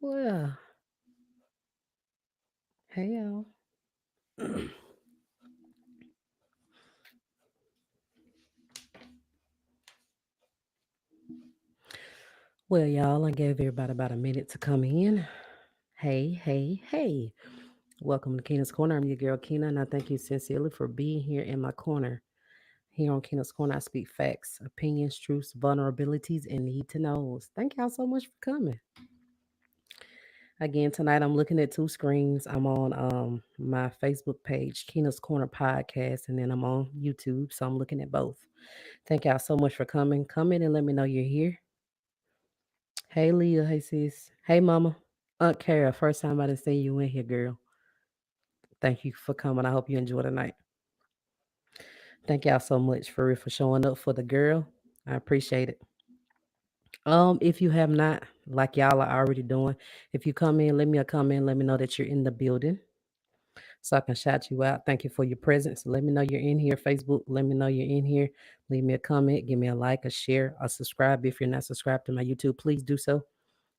Well, hey y'all. Well, y'all, I gave everybody about a minute to come in. Hey, hey, hey. Welcome to Keena's Corner. I'm your girl Keena, and I thank you sincerely for being here in my corner. Here on Keena's Corner, I speak facts, opinions, truths, vulnerabilities, and need to knows. Thank y'all so much for coming. Again, tonight I'm looking at two screens. I'm on my Facebook page, Keena's Corner Podcast, and then I'm on YouTube, so I'm looking at both. Thank y'all so much for coming. Come in and let me know you're here. Hey Leah, hey sis. Hey mama. Aunt Kara, first time I done seen you in here, girl. Thank you for coming. I hope you enjoy the night. Thank y'all so much for real for showing up for the girl. I appreciate it. If you have not, like y'all are already doing, if you come in, leave me a comment, let me know that you're in the building so I can shout you out. Thank you for your presence. Let me know you're in here. Facebook, let me know you're in here. Leave me a comment, give me a like, a share, a subscribe. If you're not subscribed to my YouTube, please do so.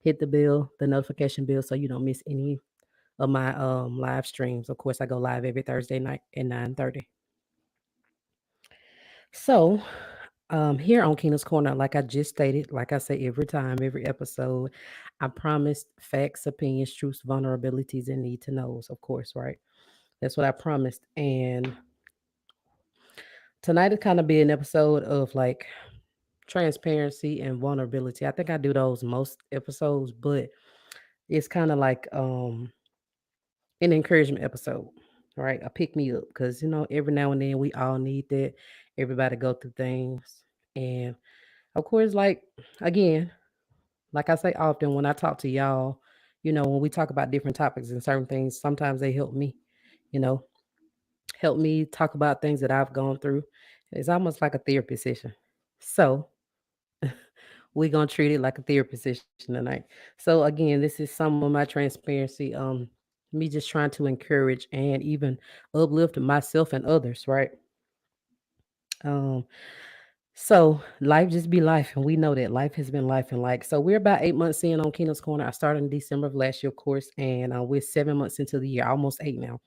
Hit the bell, the notification bell, so you don't miss any of my live streams. Of course, I go live every Thursday night at 9:30. So, here on Keena's Corner, like I just stated, like I say every time, every episode, I promised facts, opinions, truths, vulnerabilities, and need to knows, of course, right? That's what I promised. And tonight is kind of be an episode of like transparency and vulnerability. I think I do those most episodes, but it's kind of like an encouragement episode, right? A pick me up because every now and then we all need that. Everybody go through things, and of course, like again, like I say often when I talk to y'all, when we talk about different topics and certain things, sometimes they help me, you know, help me talk about things that I've gone through. It's almost like a therapy session. So we're gonna treat it like a therapy session tonight. So again, this is some of my transparency. Me just trying to encourage and even uplift myself and others, right? Um, so life just be life, and we know that life has been life and like. So we're about 8 months in on Kingdom's Corner. I started in December of last year, of course, and we're 7 months into the year, almost eight now.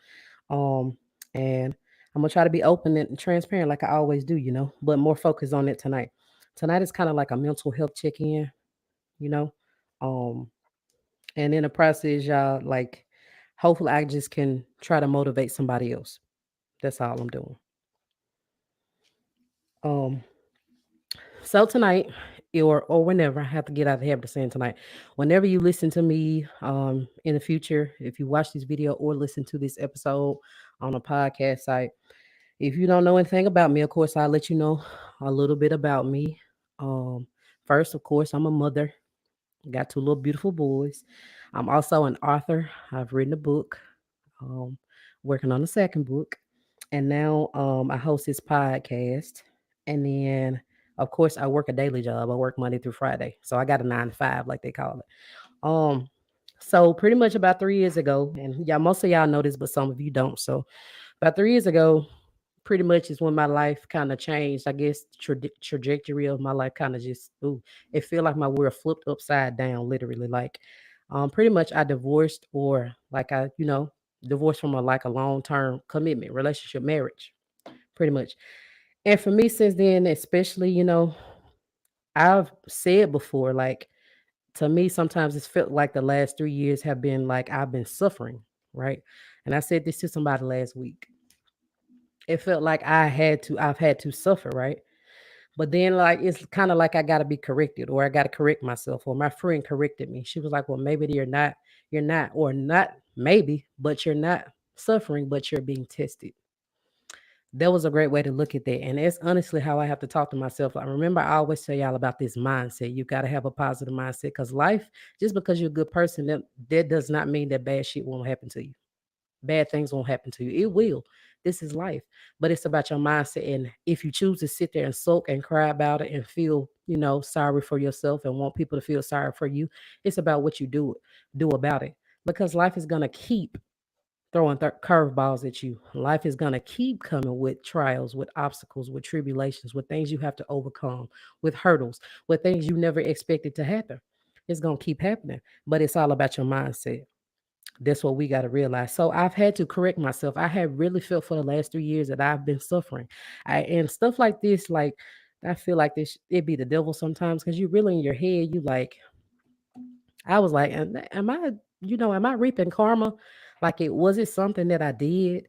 Um, and I'm gonna try to be open and transparent like I always do, but more focused on it tonight. Tonight is kind of like a mental health check-in, you know. Um, and in the process, y'all, like, hopefully I just can try to motivate somebody else. That's all I'm doing. Um, so tonight, or whenever, I have to get out of the habit of saying tonight. Whenever you listen to me, in the future, if you watch this video or listen to this episode on a podcast site, if you don't know anything about me, of course, I'll let you know a little bit about me. Um, First, of course, I'm a mother. Got two little beautiful boys. I'm also an author. I've written a book. Um, Working on the second book, and now I host this podcast. And then, of course, I work a daily job. I work Monday through Friday, so I got a 9 to 5, like they call it. Um, so pretty much about 3 years ago, and y'all, most of y'all know this, but some of you don't. So about 3 years ago, pretty much is when my life kind of changed. I guess trajectory of my life kind of just it feel like my world flipped upside down, literally. Like, pretty much I divorced, or like divorced from a long term commitment, relationship, marriage, pretty much. And for me, since then, especially, I've said before, like, to me, sometimes it's felt like the last 3 years have been like I've been suffering, right? And I said this to somebody last week. It felt like I've had to suffer, right? But then, like, it's kind of like I got to be corrected, or I got to correct myself, or my friend corrected me. She was like, well, maybe you're not, or not maybe, but you're not suffering, but you're being tested. That was a great way to look at that. And that's honestly how I have to talk to myself. I remember I always tell y'all about this mindset. You got to have a positive mindset, because life, just because you're a good person, that does not mean that bad shit won't happen to you. Bad things won't happen to you. It will. This is life. But it's about your mindset. And if you choose to sit there and sulk and cry about it and feel, sorry for yourself and want people to feel sorry for you, it's about what you do about it. Because life is gonna keep throwing curveballs at you. Life is going to keep coming with trials, with obstacles, with tribulations, with things you have to overcome, with hurdles, with things you never expected to happen. It's going to keep happening, but it's all about your mindset. That's what we got to realize. So I've had to correct myself. I have really felt for the last 3 years that I've been suffering. And stuff like this, like, I feel like this, it be the devil sometimes because you really in your head, you like, I was like, am I, am I reaping karma? Like, was it something that I did?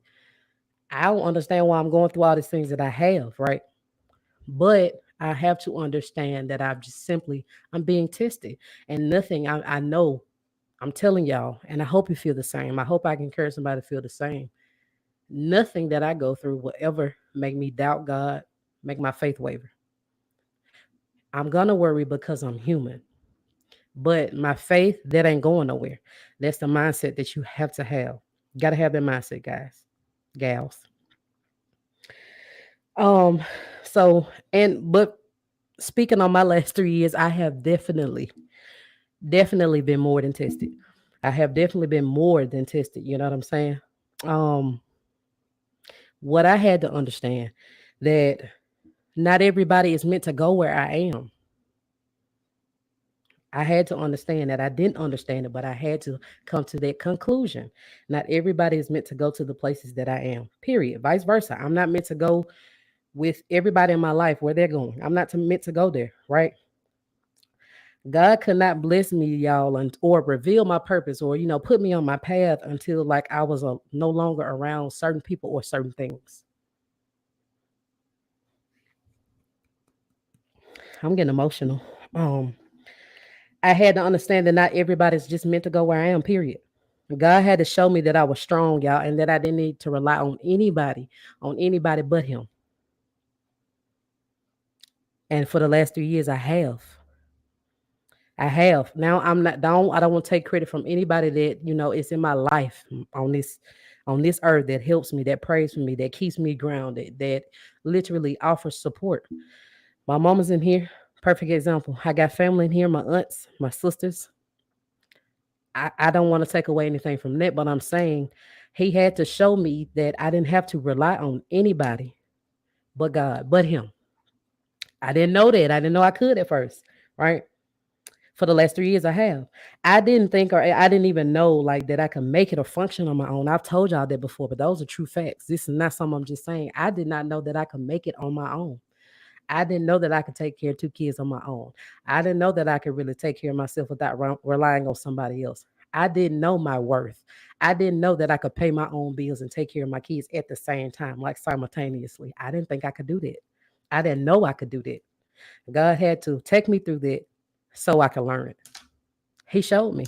I don't understand why I'm going through all these things that I have, right? But I have to understand that I'm being tested. And nothing I know, I'm telling y'all, and I hope you feel the same. I hope I can encourage somebody to feel the same. Nothing that I go through will ever make me doubt God, make my faith waver. I'm going to worry because I'm human. But my faith, that ain't going nowhere. That's the mindset that you have to have. Got to have that mindset, guys, gals. Um, so but speaking on my last 3 years, I have definitely been more than tested. I have definitely been more than tested. You know what I'm saying? Um, what I had to understand that not everybody is meant to go where I am. I had to understand that. I didn't understand it, but I had to come to that conclusion. Not everybody is meant to go to the places that I am. Period. Vice versa. I'm not meant to go with everybody in my life where they're going. I'm not meant to go there, right? God could not bless me, y'all, or reveal my purpose, or put me on my path until like I was no longer around certain people or certain things. I'm getting emotional. Um, I had to understand that not everybody's just meant to go where I am. Period. God had to show me that I was strong, y'all, and that I didn't need to rely on anybody but Him. And for the last 3 years, I have. I have. Now I don't want to take credit from anybody that, is in my life on this earth that helps me, that prays for me, that keeps me grounded, that literally offers support. My mama's in here. Perfect example. I got family in here, my aunts, my sisters. I don't want to take away anything from that, but I'm saying he had to show me that I didn't have to rely on anybody but God, but him. I didn't know that. I didn't know I could at first, right? For the last 3 years I have. I didn't think, or I didn't even know like that I could make it or function on my own. I've told y'all that before, but those are true facts. This is not something I'm just saying. I did not know that I could make it on my own. I didn't know that I could take care of two kids on my own. I didn't know that I could really take care of myself without relying on somebody else. I didn't know my worth. I didn't know that I could pay my own bills and take care of my kids at the same time, like simultaneously. I didn't think I could do that. I didn't know I could do that. God had to take me through that so I could learn it. He showed me.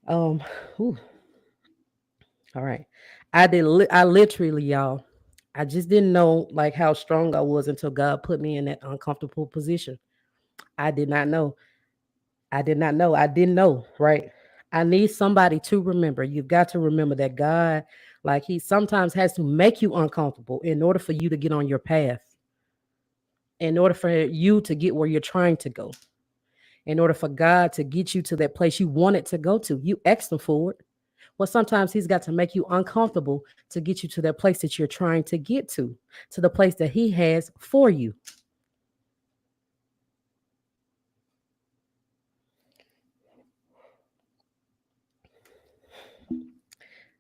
Um, whew, all right. I literally, y'all, I just didn't know like how strong I was until God put me in that uncomfortable position. I did not know. I did not know. I didn't know, right? I need somebody to remember. You've got to remember that God, like He sometimes has to make you uncomfortable in order for you to get on your path, in order for you to get where you're trying to go, in order for God to get you to that place you wanted to go to. You asked Him for it. Well, sometimes He's got to make you uncomfortable to get you to that place that you're trying to get to the place that He has for you.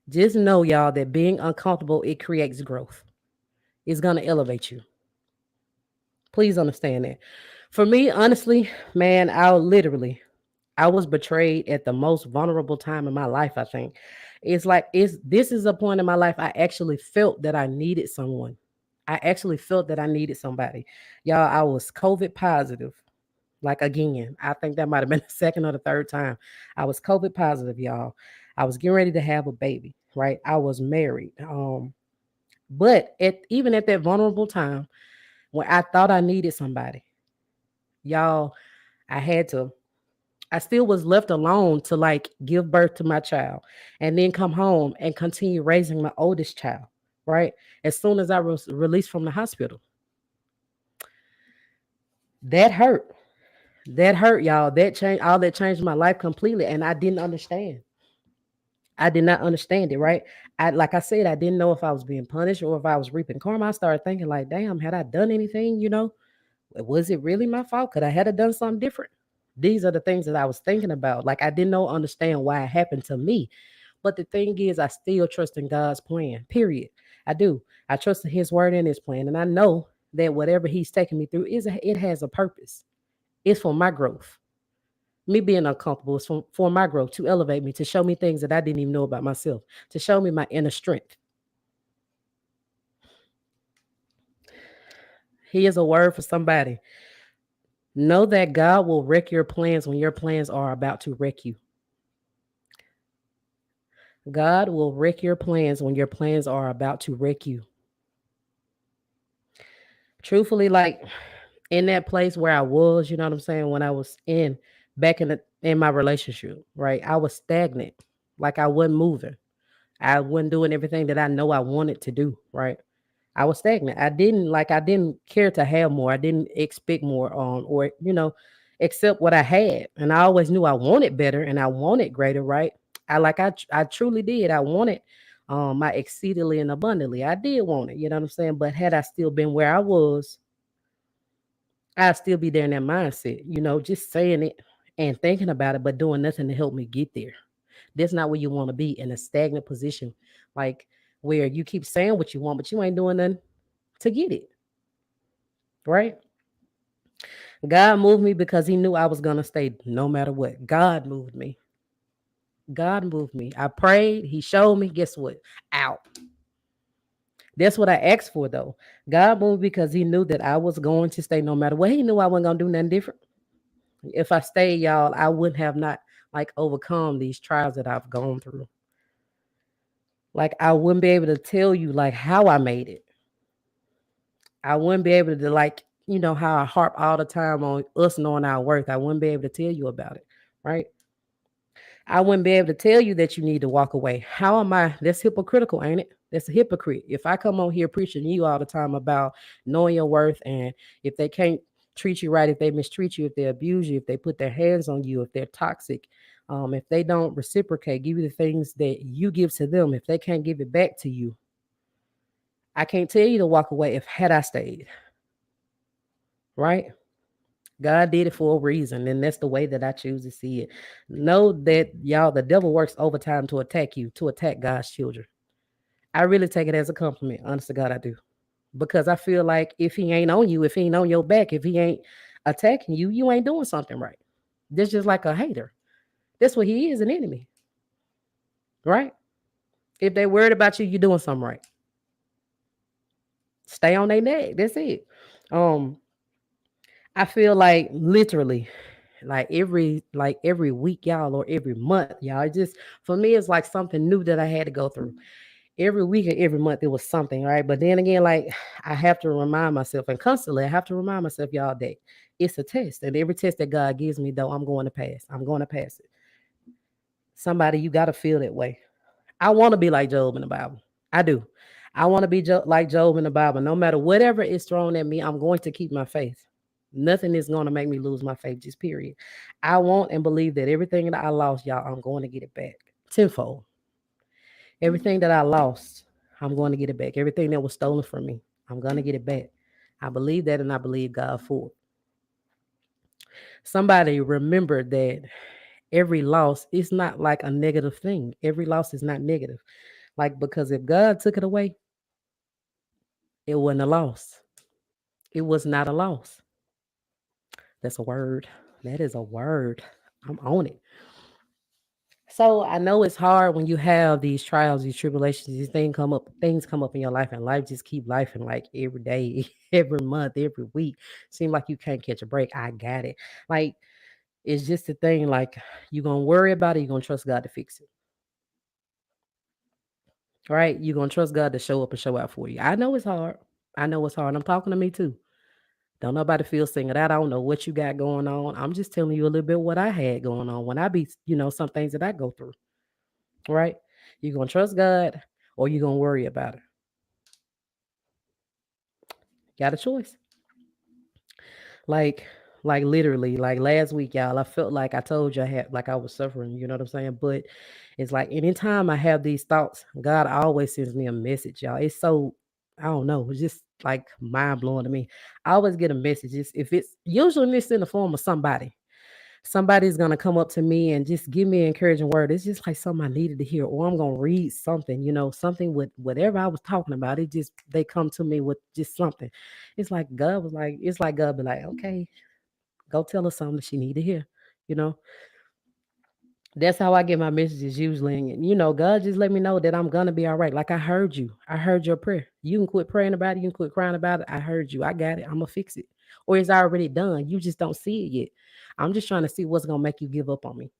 Just know, y'all, that being uncomfortable, it creates growth. It's going to elevate you. Please understand that. For me, honestly, man, I was betrayed at the most vulnerable time in my life, I think. It's like this is a point in my life I actually felt that I needed someone. I actually felt that I needed somebody. Y'all, I was COVID positive. Like again, I think that might have been the second or the third time. I was COVID positive, y'all. I was getting ready to have a baby, right? I was married. But even at that vulnerable time when I thought I needed somebody, y'all, I had to I still was left alone to like give birth to my child and then come home and continue raising my oldest child, right? As soon as I was released from the hospital. That hurt. That hurt, y'all. That changed all that changed my life completely. And I didn't understand. I did not understand it, right? I like I said, I didn't know if I was being punished or if I was reaping karma. I started thinking like, damn, had I done anything, Was it really my fault? Could I had done something different? These are the things that I was thinking about. Like I didn't know understand why it happened to me. But the thing is, I still trust in God's plan. Period. I do. I trust in His word and His plan, and I know that whatever He's taking me through it has a purpose. It's for my growth. Me being uncomfortable is for my growth, to elevate me, to show me things that I didn't even know about myself, to show me my inner strength. He is a word for somebody. Know that God will wreck your plans when your plans are about to wreck you. God will wreck your plans when your plans are about to wreck you. Truthfully, like in that place where I was, you know what I'm saying, when I was in my relationship, right? I was stagnant. Like I wasn't moving. I wasn't doing everything that I know I wanted to do, right? I was stagnant. I didn't care to have more. I didn't expect more or accept what I had. And I always knew I wanted better and I wanted greater, right? I truly did. I wanted my exceedingly and abundantly. I did want it, you know what I'm saying? But had I still been where I was, I'd still be there in that mindset, just saying it and thinking about it, but doing nothing to help me get there. That's not where you want to be, in a stagnant position, like where you keep saying what you want, but you ain't doing nothing to get it, right? God moved me because He knew I was going to stay no matter what. God moved me. God moved me. I prayed. He showed me. Guess what? Out. That's what I asked for, though. God moved because He knew that I was going to stay no matter what. He knew I wasn't going to do nothing different. If I stayed, y'all, I wouldn't have not like overcome these trials that I've gone through. Like I wouldn't be able to tell you like how I made it. I wouldn't be able to like, how I harp all the time on us knowing our worth. I wouldn't be able to tell you about it, right? I wouldn't be able to tell you that you need to walk away. How am I? That's hypocritical, ain't it? That's a hypocrite. If I come on here preaching to you all the time about knowing your worth, and if they can't treat you right, if they mistreat you, if they abuse you, if they put their hands on you, if they're toxic, if they don't reciprocate, give you the things that you give to them, if they can't give it back to you, I can't tell you to walk away if had I stayed, right? God did it for a reason, and that's the way that I choose to see it. Know that y'all, the devil works overtime to attack you, to attack God's children. I really take it as a compliment. Honest to God, I do. Because I feel like if he ain't on you, if he ain't on your back, if he ain't attacking you, you ain't doing something right. That's just like a hater. That's what he is, an enemy, right? If they worried about you, you're doing something right. Stay on their neck. That's it. Um, I feel like literally like every week, y'all, or every month, y'all. It just for me, it's like something new that I had to go through. Every week and every month, it was something, right? But then again, like I have to remind myself, and constantly, I have to remind myself, y'all, that it's a test, and every test that God gives me, though, I'm going to pass. I'm going to pass it. Somebody, you got to feel that way. I want to be like Job in the Bible. I do. I want to be like Job in the Bible. No matter whatever is thrown at me, I'm going to keep my faith. Nothing is going to make me lose my faith, just period. I want and believe that everything that I lost, y'all, I'm going to get it back tenfold. Everything that I lost, I'm going to get it back. Everything that was stolen from me, I'm going to get it back. I believe that, and I believe God for it. Somebody remember that every loss is not like a negative thing. Every loss is not negative. Like, because if God took it away, it wasn't a loss. It was not a loss. That's a word. That is a word. I'm on it. So I know it's hard when you have these trials, these tribulations, things come up in your life, and life just keep life, and like every day, every month, every week. Seem like you can't catch a break. I got it. Like it's just a thing. Like you're gonna worry about it. You're gonna trust God to fix it. Right? You're gonna trust God to show up and show out for you. I know it's hard. I know it's hard. I'm talking to me too. Don't nobody feel single that. I don't know what you got going on. I'm just telling you a little bit what I had going on when I be, some things that I go through. Right? You gonna trust God or you gonna worry about it. Got a choice. Like Like literally, like last week, y'all, I felt like I told you I had like I was suffering, you know what I'm saying? But it's like anytime I have these thoughts, God always sends me a message, y'all. It's so I don't know, it's just like mind blowing to me. I always get a message. If it's usually it's in the form of somebody. Somebody's gonna come up to me and just give me an encouraging word. It's just like something I needed to hear, or I'm gonna read something, something with whatever I was talking about. It just they come to me with just something. It's like God was like, it's like God be like, okay, go tell her something she need to hear. You know, that's how I get my messages usually. And God just let me know that I'm gonna be all right. Like I heard you. I heard your prayer. You can quit praying about it. You can quit crying about it. I heard you. I got it. I'm gonna fix it. Or it's already done. You just don't see it yet. I'm just trying to see what's gonna make you give up on me.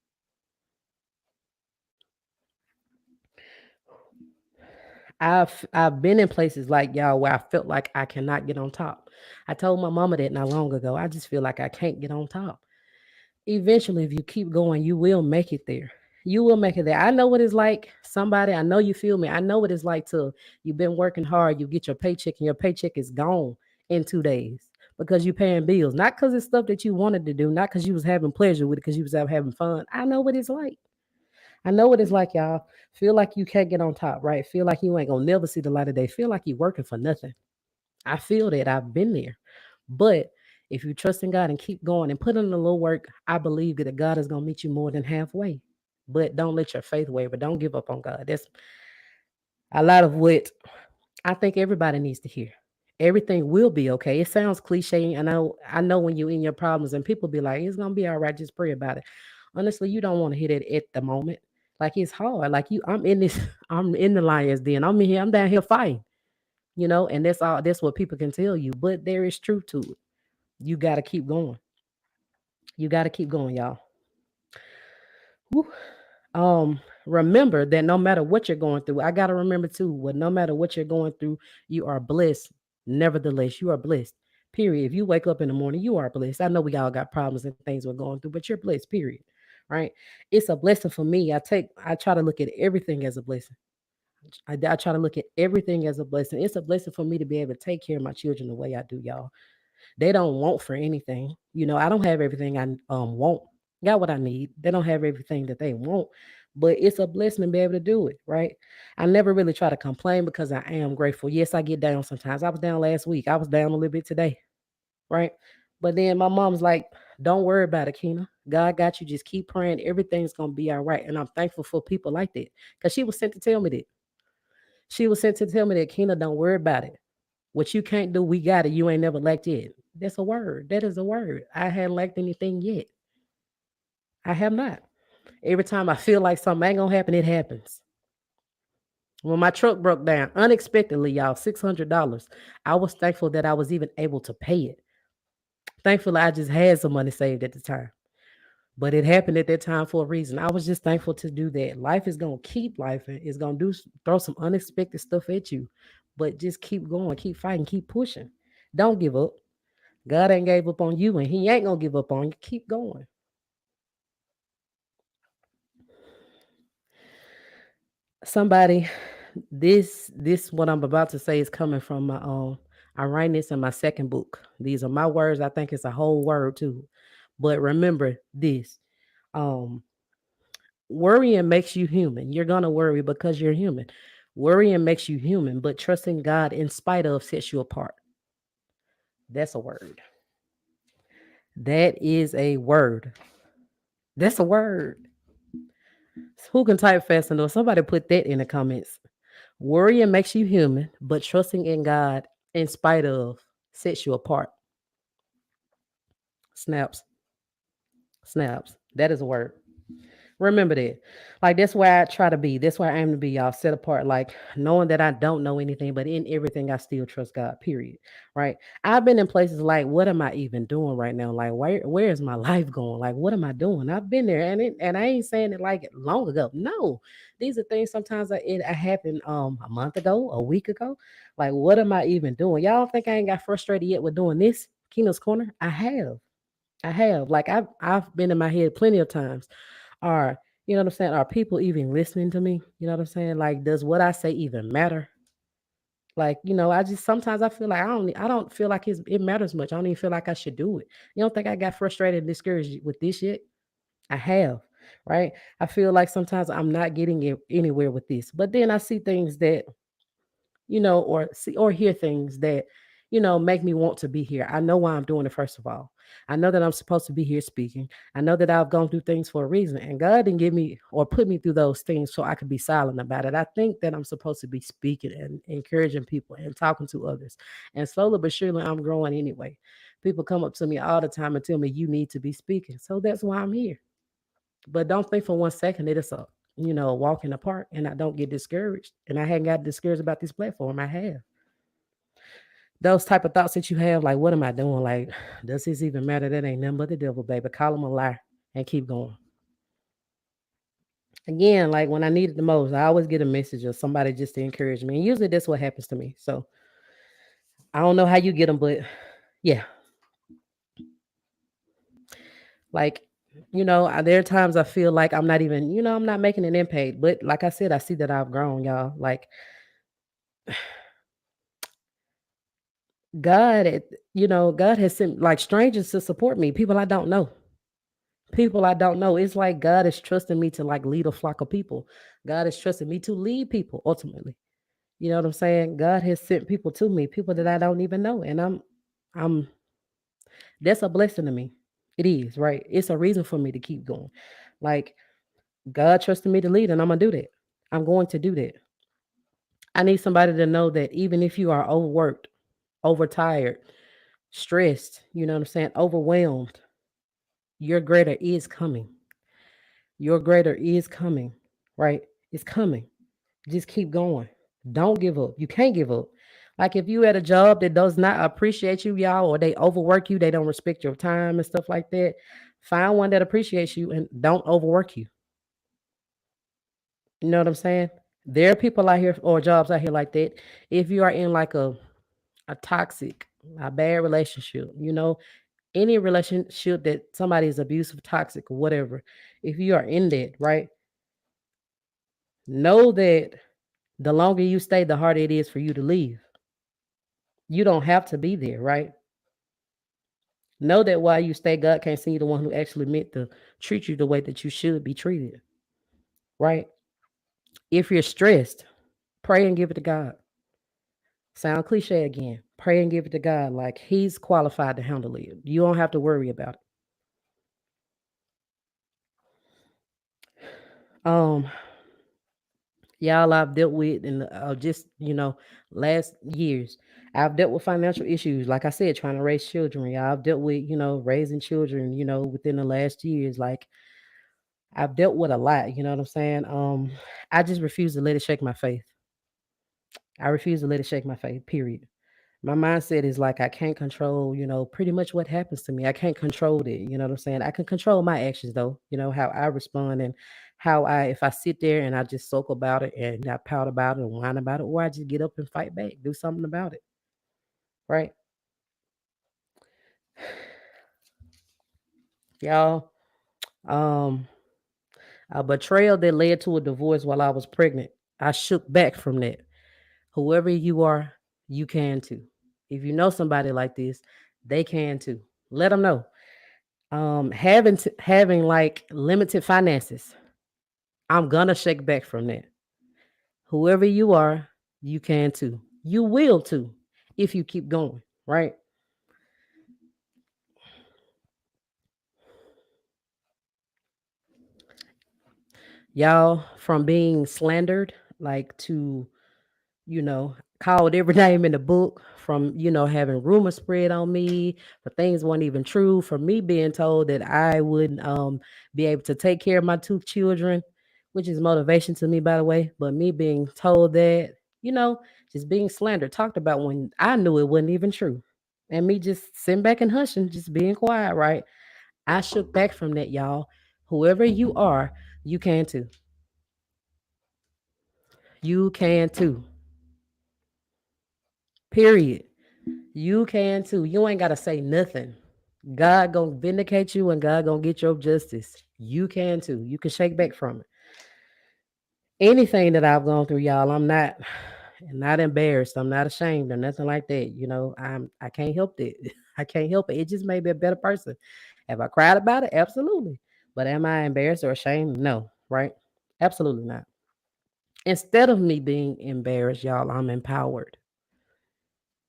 I've been in places like y'all where I felt like I cannot get on top. I told my mama that not long ago. I just feel like I can't get on top. Eventually, if you keep going, you will make it there. You will make it there. I know what it's like. Somebody, I know you feel me. I know what it's like to you've been working hard, you get your paycheck, and your paycheck is gone in 2 days because you're paying bills. Not because it's stuff that you wanted to do, not because you was having pleasure with it, because you was out having fun. I know what it's like. I know what it's like, y'all. Feel like you can't get on top, right? Feel like you ain't gonna never see the light of day. Feel like you're working for nothing. I feel that. I've been there. But if you trust in God and keep going and put in a little work, I believe that God is gonna meet you more than halfway. But don't let your faith waver. Don't give up on God. That's a lot of what I think everybody needs to hear. Everything will be okay. It sounds cliche. I know when you're in your problems and people be like, it's gonna be all right, just pray about it. Honestly, you don't want to hear that at the moment. Like it's hard. Like I'm in this, I'm in the lion's den. I'm in here, I'm down here fighting, and that's what people can tell you. But there is truth to it. You gotta keep going. You gotta keep going, y'all. Whew. Remember that no matter what you're going through, I gotta remember too, what no matter what you're going through, you are blessed. Nevertheless, you are blessed. Period. If you wake up in the morning, you are blessed. I know we all got problems and things we're going through, but you're blessed, period. Right? It's a blessing for me. I try to look at everything as a blessing. I try to look at everything as a blessing. It's a blessing for me to be able to take care of my children the way I do, y'all. They don't want for anything. I don't have everything I want. Got what I need. They don't have everything that they want, but it's a blessing to be able to do it, right? I never really try to complain because I am grateful. Yes, I get down sometimes. I was down last week. I was down a little bit today, right? But then my mom's like, "Don't worry about it, Keena. God got you. Just keep praying. Everything's gonna be all right." And I'm thankful for people like that because she was sent to tell me that. She was sent to tell me that, Keena, don't worry about it. What you can't do, we got it. You ain't never lacked yet. That's a word. That is a word. I hadn't lacked anything yet. I have not. Every time I feel like something ain't gonna happen, it happens. When my truck broke down unexpectedly, y'all, $600, I was thankful that I was even able to pay it. Thankfully, I just had some money saved at the time. But it happened at that time for a reason. I was just thankful to do that. Life is gonna keep life, and it's gonna throw some unexpected stuff at you. But just keep going, keep fighting, keep pushing. Don't give up. God ain't gave up on you, and He ain't gonna give up on you. Keep going. Somebody, this what I'm about to say is coming from my own. I write this in my second book. These are my words. I think it's a whole word too. But remember this. Um, Worrying makes you human. You're gonna worry because you're human. Worrying makes you human, but trusting God in spite of sets you apart. That's a word. That is a word. That's a word. Who can type fast enough? Somebody put that in the comments. Worrying makes you human, but trusting in God in spite of sets you apart. Snaps. Snaps. That is a word. Remember that. Like that's where I try to be. That's where I aim to be, y'all. Set apart. Like knowing that I don't know anything, but in everything I still trust God. Period. Right. I've been in places like, what am I even doing right now? Like where is my life going? Like what am I doing? I've been there, and I ain't saying it like long ago. No, these are things sometimes I happened a month ago, a week ago. Like what am I even doing? Y'all don't think I ain't got frustrated yet with doing this? Keena's Corner. I have. I have. Like I've been in my head plenty of times. Are you know what I'm saying? Are people even listening to me? You know what I'm saying? Like, does what I say even matter? Like, I just sometimes I feel like I don't feel like it matters much. I don't even feel like I should do it. You don't think I got frustrated and discouraged with this yet? I have, right? I feel like sometimes I'm not getting anywhere with this. But then I see things that, or see or hear things that, make me want to be here. I know why I'm doing it, first of all. I know that I'm supposed to be here speaking. I know that I've gone through things for a reason. And God didn't give me or put me through those things so I could be silent about it. I think that I'm supposed to be speaking and encouraging people and talking to others. And slowly but surely I'm growing anyway. People come up to me all the time and tell me you need to be speaking. So that's why I'm here. But don't think for one second that it's a walk in the park and I don't get discouraged. And I hadn't got discouraged about this platform. I have. Those type of thoughts that you have, like, what am I doing? Like, does this even matter? That ain't nothing but the devil, baby. Call him a lie and keep going. Again, like when I need it the most, I always get a message or somebody just to encourage me. And usually that's what happens to me. So I don't know how you get them, but yeah, like, there are times I feel like I'm not even, I'm not making an impact. But like I said, I see that I've grown, y'all. Like God, God has sent like strangers to support me, people I don't know. People I don't know. It's like God is trusting me to like lead a flock of people. God is trusting me to lead people ultimately. You know what I'm saying? God has sent people to me, people that I don't even know. And I'm that's a blessing to me. It is, right? It's a reason for me to keep going. Like God trusted me to lead, and I'm gonna do that. I'm going to do that. I need somebody to know that even if you are overworked, overtired, stressed, you know what I'm saying, overwhelmed, your greater is coming. Your greater is coming, right? It's coming. Just keep going. Don't give up. You can't give up. Like if you at a job that does not appreciate you, y'all, or they overwork you, they don't respect your time and stuff like that. Find one that appreciates you and don't overwork you. You know what I'm saying? There are people out here or jobs out here like that. If you are in like a toxic, a bad relationship, any relationship that somebody is abusive, toxic, or whatever, if you are in that, right, know that the longer you stay, the harder it is for you to leave. You don't have to be there, right? Know that while you stay, God can't see you the one who actually meant to treat you the way that you should be treated, right? If you're stressed, pray and give it to God. Sound cliche again. Pray and give it to God. Like He's qualified to handle it. You don't have to worry about it. Y'all, I've dealt with in just last years. I've dealt with financial issues. Like I said, trying to raise children. Y'all, I've dealt with raising children. Within the last years, like I've dealt with a lot. You know what I'm saying? I just refuse to let it shake my faith. I refuse to let it shake my faith. Period. My mindset is like I can't control, pretty much what happens to me. I can't control it. You know what I'm saying? I can control my actions though, how I respond and if I sit there and I just sulk about it and I pout about it and whine about it, or I just get up and fight back, do something about it. Right? Y'all, um, a betrayal that led to a divorce while I was pregnant. I shook back from that. Whoever you are, you can too. If you know somebody like this, they can too. Let them know. Having like limited finances, I'm gonna shake back from that. Whoever you are, you can too. You will too if you keep going, right? Y'all, from being slandered like to, called every name in the book, from having rumors spread on me for things weren't even true, for me being told that I wouldn't be able to take care of my two children, which is motivation to me, by the way. But me being told that, you know just being slandered, talked about when I knew it wasn't even true, and me just sitting back and hushing, just being quiet, right? I shook back from that, y'all. Whoever you are, you can too. You can too. Period. You can too. You ain't gotta say nothing. God gonna vindicate you and God gonna get your justice. You can too. You can shake back from it. Anything that I've gone through, y'all, I'm not. and not embarrassed. I'm not ashamed or nothing like that. I can't help it. I can't help it. It just made me a better person. Have I cried about it? Absolutely. But am I embarrassed or ashamed? No, right? Absolutely not. Instead of me being embarrassed, y'all, I'm empowered.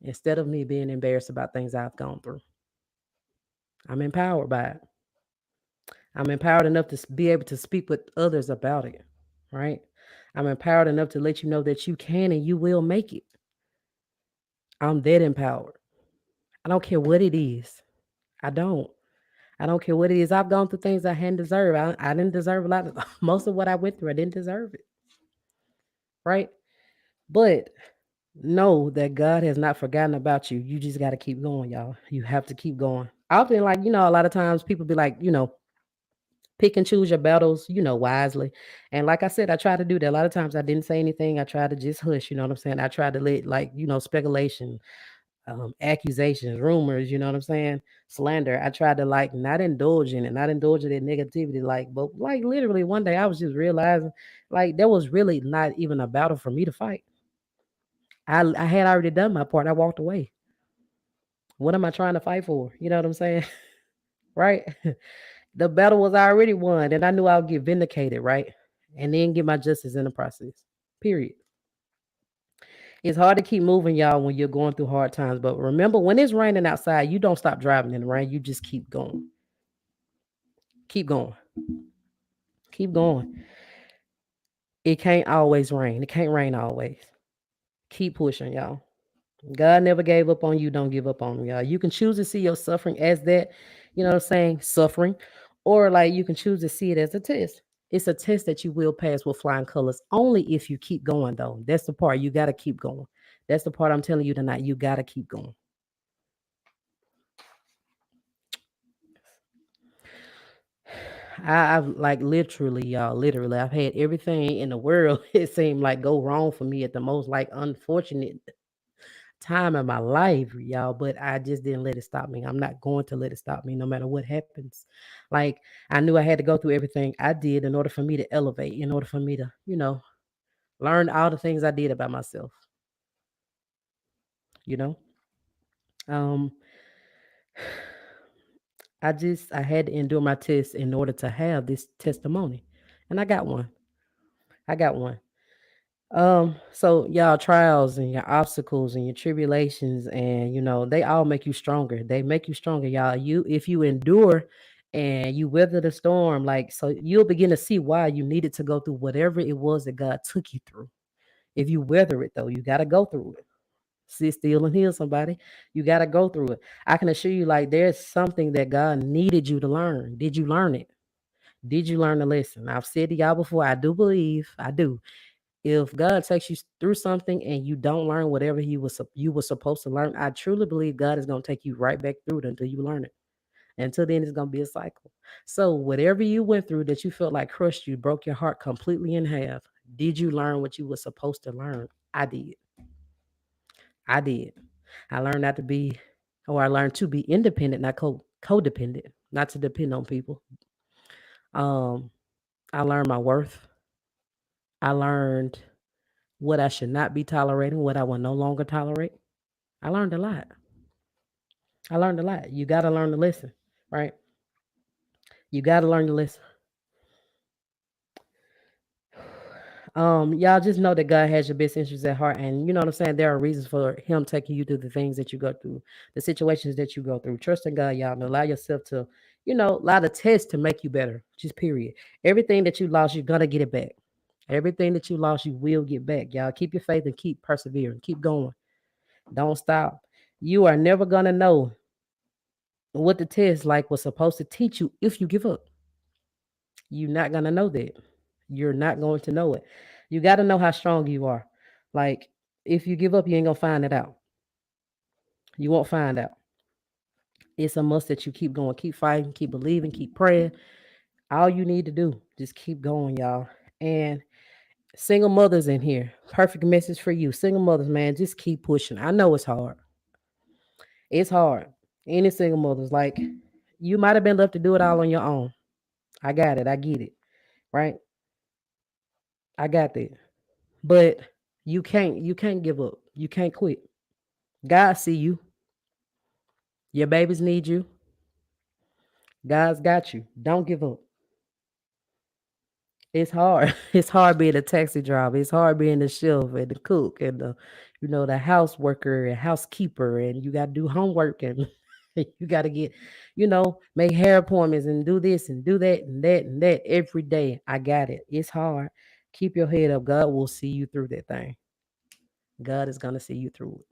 Instead of me being embarrassed about things I've gone through, I'm empowered by it. I'm empowered enough to be able to speak with others about it, right? I'm empowered enough to let you know that you can and you will make it. I'm that empowered. I don't care what it is. I don't. I don't care what it is. I've gone through things I hadn't deserved. I didn't deserve a lot of most of what I went through. I didn't deserve it, right? But know that God has not forgotten about you. You just got to keep going, y'all. You have to keep going. Often, like, a lot of times people be like, pick and choose your battles, wisely. And like I said, I try to do that. A lot of times I didn't say anything. I tried to just hush, you know what I'm saying? I tried to let, like, speculation, accusations, rumors, you know what I'm saying? Slander. I tried to, like, not indulge in it, not indulge in that negativity. Like, but like literally one day I was just realizing, like, there was really not even a battle for me to fight. I had already done my part. I walked away. What am I trying to fight for? You know what I'm saying? Right? The battle was already won, and I knew I would get vindicated, right? And then get my justice in the process. Period. It's hard to keep moving, y'all, when you're going through hard times. But remember, when it's raining outside, you don't stop driving in the rain. You just keep going. Keep going. Keep going. It can't always rain. It can't rain always. Keep pushing, y'all. God never gave up on you. Don't give up on him, y'all. You can choose to see your suffering as that, you know what I'm saying, suffering, or like you can choose to see it as a test. It's a test that you will pass with flying colors only if you keep going, though. That's the part you got to keep going. That's the part I'm telling you tonight. You got to keep going. I've like literally, y'all, literally, I've had everything in the world. It seemed like go wrong for me at the most like unfortunate time in my life, y'all, but I just didn't let it stop me. I'm not going to let it stop me no matter what happens. Like, I knew I had to go through everything I did in order for me to elevate, in order for me to, learn all the things I did about myself, you know? Um, I had to endure my test in order to have this testimony. And I got one. I got one. So y'all trials and your obstacles and your tribulations and they all make you stronger. They make you stronger, y'all. You if you endure and you weather the storm, like so you'll begin to see why you needed to go through whatever it was that God took you through. If you weather it though, you gotta go through it. Sit still and heal somebody. You gotta go through it. I can assure you, like there's something that God needed you to learn. Did you learn it? Did you learn the lesson? I've said to y'all before, I do believe, I do. If God takes you through something and you don't learn whatever you were supposed to learn, I truly believe God is going to take you right back through it until you learn it. Until then, it's going to be a cycle. So whatever you went through that you felt like crushed you, broke your heart completely in half, did you learn what you were supposed to learn? I did. I did. I learned not to be, or I learned to be independent, not codependent, not to depend on people. Um, I learned my worth. I learned what I should not be tolerating, what I will no longer tolerate. I learned a lot. I learned a lot. You got to learn the lesson, right? You got to learn the lesson. Y'all just know that God has your best interests at heart, and you know what I'm saying. There are reasons for Him taking you through the things that you go through, the situations that you go through. Trust in God, y'all, and allow yourself to, allow the test to make you better. Just period. Everything that you lost, you're gonna get it back. Everything that you lost, you will get back, y'all. Keep your faith and keep persevering. Keep going. Don't stop. You are never gonna know what the test like was supposed to teach you if you give up. You're not gonna know that. You're not going to know it. You got to know how strong you are. Like if you give up, you ain't gonna find it out. You won't find out. It's a must that you keep going, keep fighting, keep believing, keep praying. All you need to do, just keep going, y'all. And single mothers in here, perfect message for you. Single mothers, man, just keep pushing. I know it's hard. It's hard. Any single mothers, like you might have been left to do it all on your own. I got it. I get it. Right? I got that. But You can't give up. You can't quit. God see you. Your babies need you. God's got you. Don't give up. It's hard. It's hard being a taxi driver. It's hard being the chef and the cook and the house worker and housekeeper, and you got to do homework and you got to make hair appointments and do this and do that and that and that every day. I got it. It's hard. Keep your head up. God will see you through that thing. God is gonna see you through it.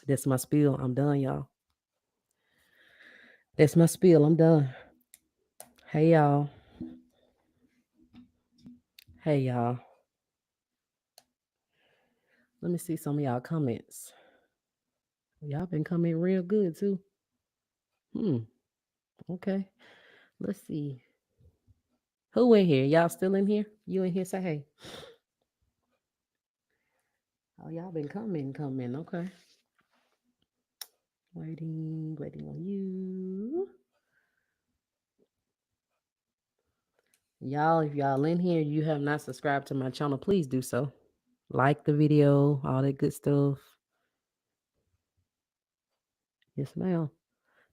That's my spiel. I'm done, y'all. That's my spiel. I'm done. Hey y'all. Hey y'all. Let me see some of y'all comments. Y'all been coming real good too. Hmm. Okay. Let's see. Who in here? Y'all still in here? You in here? Say hey. Oh, y'all been coming. Okay. Waiting on you. Y'all, if y'all in here, you have not subscribed to my channel, please do so. Like the video, all that good stuff. Yes, ma'am.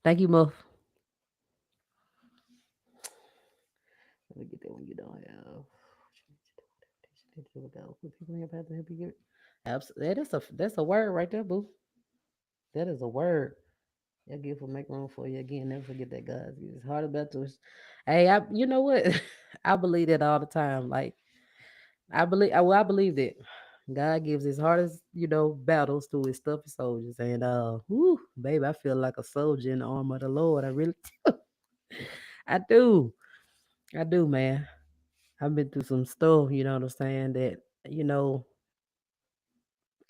Thank you, Muff. Let me get that one you don't have. People have to help you get. That's a word right there, boo. That is a word. Your gift will make room for you again. Never forget that, guys. It's hard about to. Hey, you know what? I believe that all the time. Like I believe that God gives His hardest, battles to His toughest soldiers. And whoo, baby, I feel like a soldier in the arm of the Lord. I really, I do. I do, man. I've been through some stuff. You know what I'm saying? That you know,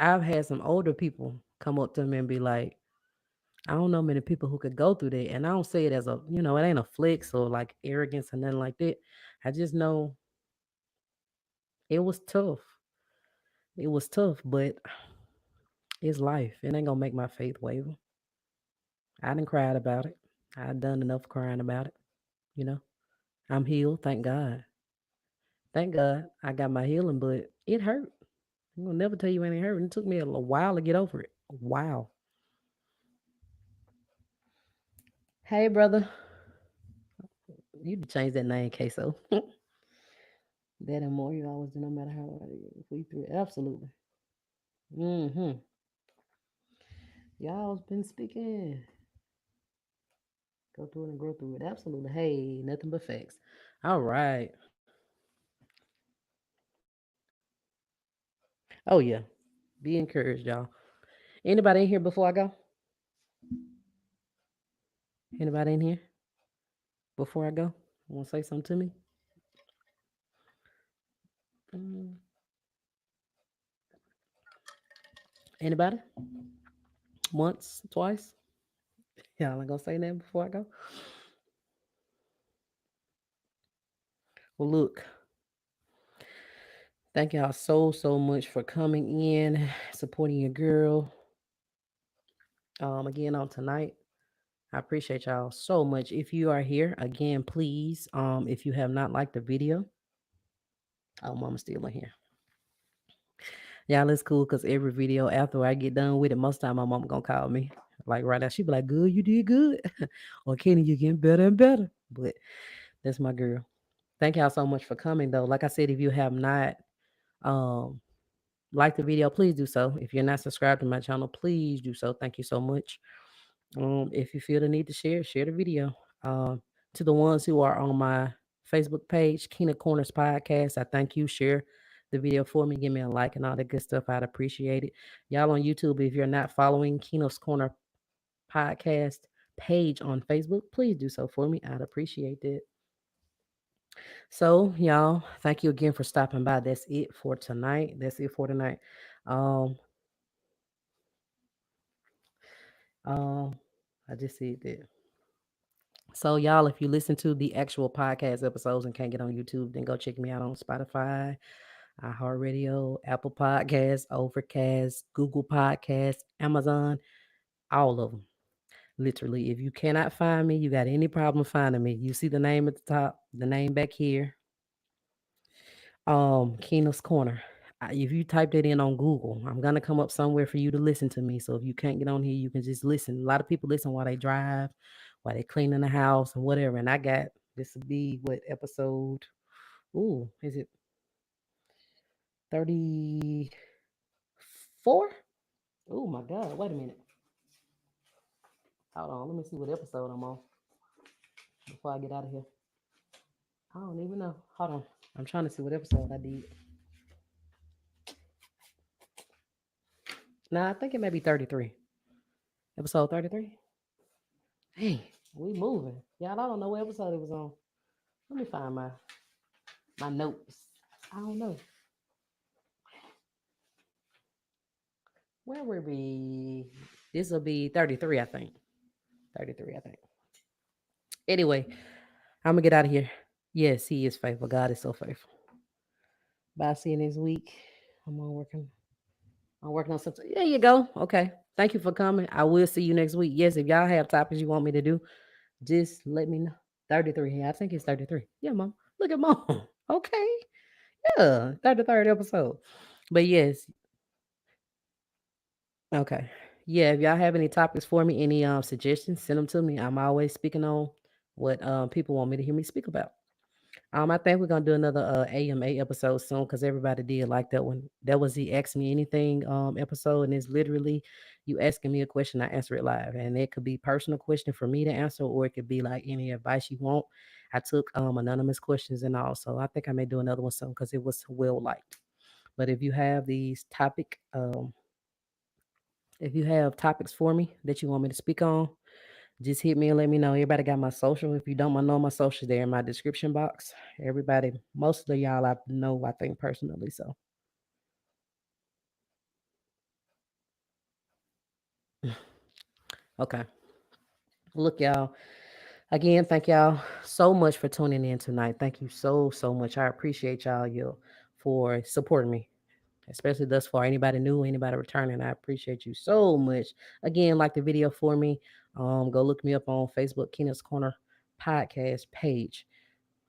I've had some older people come up to me and be like, I don't know many people who could go through that. And I don't say it as it ain't a flex or like arrogance or nothing like that. I just know it was tough. It was tough, but it's life. It ain't gonna make my faith waver. I done cried about it. I done enough crying about it. You know, I'm healed. Thank God. Thank God I got my healing, but it hurt. I'm gonna never tell you it ain't hurt. It took me a little while to get over it. Wow. Hey, brother. You can change that name, Queso. That and more, you always do, no matter how hard it is. We through it. Absolutely. Mm-hmm. Y'all's been speaking. Go through it and grow through it. Absolutely. Hey, nothing but facts. All right. Oh yeah. Be encouraged, y'all. Anybody in here before I go? Anybody in here before I go? Want to say something to me? Mm, Anybody? Once, twice? Y'all ain't gonna say that before I go? Well, look. Thank y'all so much for coming in, supporting your girl. Again on tonight. I appreciate y'all so much. If you are here again, please, if you have not liked the video, oh, mama's still in here. Y'all, it's cool because every video after I get done with it, most time my mom gonna call me. Like right now, she be like, "Good, you did good," or "Kenny, you getting better and better." But that's my girl. Thank y'all so much for coming, though. Like I said, if you have not um liked the video, please do so. If you're not subscribed to my channel, please do so. Thank you so much. If you feel the need to share the video. To the ones who are on my Facebook page, Keena Corners Podcast, I thank you. Share the video for me. Give me a like and all that good stuff. I'd appreciate it. Y'all on YouTube, if you're not following Keena's Corner Podcast page on Facebook, please do so for me. I'd appreciate that. So, y'all, thank you again for stopping by. That's it for tonight. That's it for tonight. Um, um, I just said that. So, y'all, if you listen to the actual podcast episodes and can't get on YouTube, then go check me out on Spotify, iHeartRadio, Apple Podcasts, Overcast, Google Podcasts, Amazon, all of them. Literally, if you cannot find me, you got any problem finding me, you see the name at the top, the name back here, Keena's Corner. If you type that in on Google, I'm gonna come up somewhere for you to listen to me. So if you can't get on here, you can just listen. A lot of people listen while they drive, while they cleaning the house and whatever. And I got this would be what episode? Ooh, is it 34? Oh my God! Wait a minute. Hold on. Let me see what episode I'm on before I get out of here. I don't even know. Hold on. I'm trying to see what episode I did. Nah, I think it may be 33. Episode 33. Hey, we moving. Y'all, I don't know what episode it was on. Let me find my notes. I don't know. Where were we? This will be 33, I think. 33, I think. Anyway, I'm gonna get out of here. Yes, he is faithful. God is so faithful. Bye. See you next week. I'm on working. I'm working on something. There you go. Okay. Thank you for coming. I will see you next week. Yes, if y'all have topics you want me to do, just let me know. 33. Yeah, I think it's 33. Yeah, mom. Look at mom. Okay. Yeah. 33rd episode. But yes, okay. Yeah, if y'all have any topics for me, any suggestions, send them to me. I'm always speaking on what people want me to hear me speak about. I think we're gonna do another AMA episode soon because everybody did like that one. That was the Ask Me Anything episode, and it's literally you asking me a question, I answer it live, and it could be personal question for me to answer, or it could be like any advice you want. I took anonymous questions and all, so I think I may do another one soon because it was well liked. But if you have topics for me that you want me to speak on, just hit me and let me know. Everybody got my social. If you don't know my social, they're in my description box. Everybody, most of y'all I know, I think personally. So, okay. Look, y'all. Again, thank y'all so much for tuning in tonight. Thank you so much. I appreciate y'all for supporting me, especially thus far. Anybody new, anybody returning, I appreciate you so much. Again, like the video for me. Go look me up on Facebook, Keena's Corner podcast page.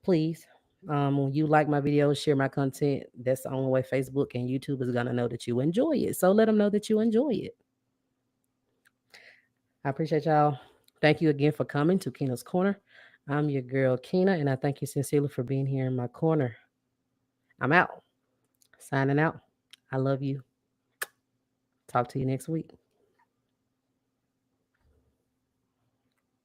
Please. When you like my videos, share my content. That's the only way Facebook and YouTube is gonna know that you enjoy it. So let them know that you enjoy it. I appreciate y'all. Thank you again for coming to Keena's Corner. I'm your girl Keena, and I thank you sincerely for being here in my corner. I'm out. Signing out. I love you. Talk to you next week.